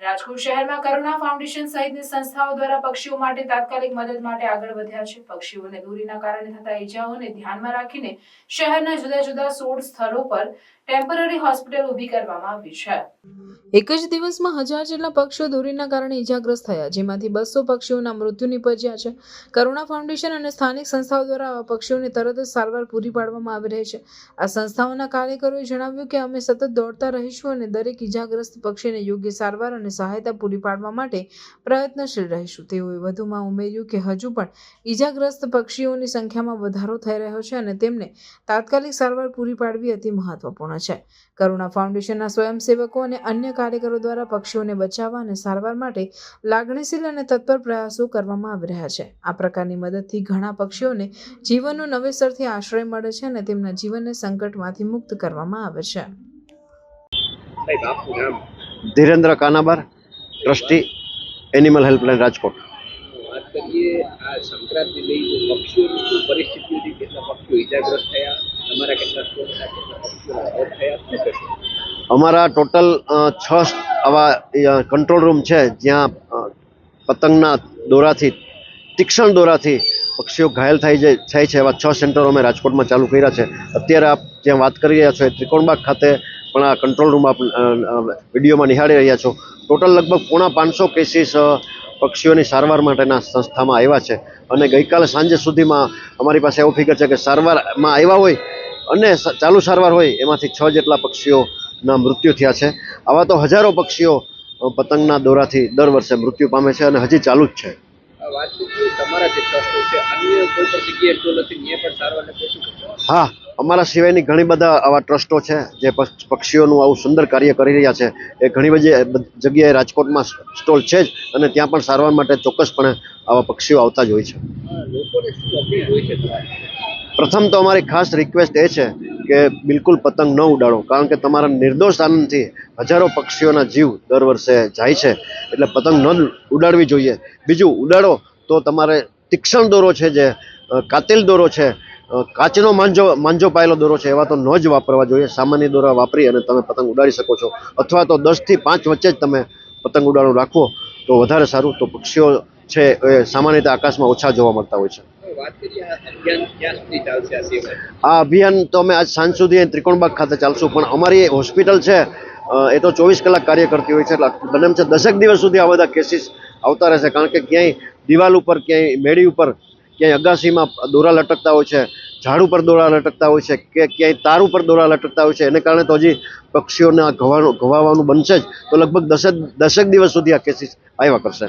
રાજકોટ શહેરમાં કરુણા ફાઉન્ડેશન સહિતની સંસ્થાઓ દ્વારા પક્ષીઓ માટે તાત્કાલિક મદદ માટે આગળ વધ્યા છે। પક્ષીઓને દૂરીના કારણે થતા ઈજાઓને ધ્યાનમાં રાખીને શહેરના જુદા જુદા 16 સ્થળો પર ટેમ્પરરી હોસ્પિટલ ઊભી કરવામાં આવી છે। એક જ દિવસમાં 1000 જેટલા પક્ષીઓ દૂરીના કારણે ઈજાગ્રસ્ત થયા, જેમાંથી 200 પક્ષીઓના મૃત્યુ નિપજ્યા છે। કરુણા ફાઉન્ડેશન અને સ્થાનિક સંસ્થાઓ દ્વારા આવા પક્ષીઓને તરત જ સારવાર પૂરી પાડવામાં આવી રહી છે। આ સંસ્થાઓના કાર્યકરોએ જણાવ્યું કે અમે સતત દોડતા રહીશું અને દરેક ઈજાગ્રસ્ત પક્ષીને યોગ્ય સારવાર અને સહાયતા પૂરી પાડવા માટે પ્રયત્નશીલ રહીશું। તેઓએ વધુમાં ઉમેર્યું કે હજુ પણ ઈજાગ્રસ્ત પક્ષીઓની સંખ્યામાં વધારો થઈ રહ્યો છે અને તેમને તાત્કાલિક સારવાર પૂરી પાડવી અતિ મહત્વપૂર્ણ છે। કરુણા ફાઉન્ડેશનના સ્વયંસેવકો અને અન્ય કાર્યકરો દ્વારા પક્ષીઓને બચાવવા અને સારવાર માટે લાગણીશીલ અને તત્પર પ્રયાસો કરવામાં આવી રહ્યા છે। આ પ્રકારની મદદથી ઘણા પક્ષીઓને જીવનનો નવેસરથી આશ્રય મળે છે અને તેમના જીવનને સંકટમાંથી મુક્ત કરવામાં આવે છે। Dhirendra Kanabar, trustee, animal helpline Rajkot. વાત કરીએ આ સંક્રાંતિ લઈ પક્ષીઓની શું પરિસ્થિતિ હતી, કેટલા પક્ષીઓ ઈજાગ્રસ્ત થયા, તમારા કેટલા કેટલા પક્ષીઓ મોત થયા? અમારા ટોટલ 6 આવા કંટ્રોલ રૂમ છે જ્યાં પતંગના દોરાથી, તીક્ષ્ણ દોરાથી પક્ષીઓ ઘાયલ થાય છે। એવા 6 સેન્ટરો અમે રાજકોટમાં ચાલુ કર્યા છે। અત્યારે આપ જ્યાં વાત કરી રહ્યા છો એ ત્રિકોણબાગ ખાતે પણ આ કંટ્રોલ રૂમ આપ વિડીયોમાં નિહાળી રહ્યા છો। ટોટલ લગભગ 550 કેસીસ પક્ષીઓની સારવાર માટેના સંસ્થામાં આવ્યા છે અને ગઈકાલે સાંજે સુધીમાં અમારી પાસે એવું ફિગર છે કે સારવારમાં આવ્યા હોય અને ચાલુ સારવાર હોય એમાંથી 6 જેટલા પક્ષીઓના મૃત્યુ થયા છે। આવા તો હજારો પક્ષીઓ પતંગના દોરાથી દર વર્ષે મૃત્યુ પામે છે અને હજી ચાલુ જ છે। વાત કરીએ તમારા જે ટ્રસ્ટો છે, અન્ય કોઈ પણ જગ્યાએ એટલું નથી, ત્યાં પણ સારવાર નથી શું? હા, અમારા સિવાયની ઘણી બધા આવા ટ્રસ્ટો છે જે પક્ષીઓનું આવું સુંદર કાર્ય કરી રહ્યા છે। એ ઘણી બધી જગ્યાએ રાજકોટમાં સ્ટોલ છે જ અને ત્યાં પણ સારવાર માટે ચોક્કસપણે આવા પક્ષીઓ આવતા જ હોય છે। લોકોને શું અપીલ હોય છે? પ્રથમ તો અમારી ખાસ રિક્વેસ્ટ એ છે કે બિલકુલ પતંગ ન ઉડાડો, કારણ કે તમારા નિર્દોષ આનંદથી હજારો પક્ષીઓના જીવ દર વર્ષે જાય છે, એટલે પતંગ ન ઉડાડવી જોઈએ। બીજું, ઉડાડો તો તમારે તીક્ષ્ણ દોરો છે, જે કાતિલ દોરો છે, કાચનો માંજો પાયેલો દોરો છે, એવા તો ન જ વાપરવા જોઈએ। સામાન્ય દોરા વાપરી અને તમે પતંગ ઉડાડી શકો છો, અથવા તો 10 થી 5 વચ્ચે જ તમે પતંગ ઉડાડવાનું રાખવો તો વધારે સારું। તો પક્ષીઓ છે એ સામાન્ય રીતે આકાશમાં ઓછા જોવા મળતા હોય છે। આ અભિયાન તો અમે આજ સાંજ સુધી ત્રિકોણબાગ ખાતે ચાલશું, પણ અમારી હોસ્પિટલ છે એ તો 24 કલાક કાર્ય કરતી હોય છે, એટલે બને છે 10 દિવસ સુધી આ બધા કેસીસ આવતા રહેશે। કારણ કે ક્યાંય દિવાલ ઉપર, ક્યાંય મેડી ઉપર, ક્યાંય અગાસીમાં દોરા લટકતા હોય છે, ઝાડ ઉપર દોરા લટકતા હોય છે, કે ક્યાંય તાર ઉપર દોરા લટકતા હોય છે। એને કારણે તો હજી પક્ષીઓને ઘવાવાનું બનશે જ, તો લગભગ 10 દિવસ સુધી આ કેસીસ આવ્યા કરશે।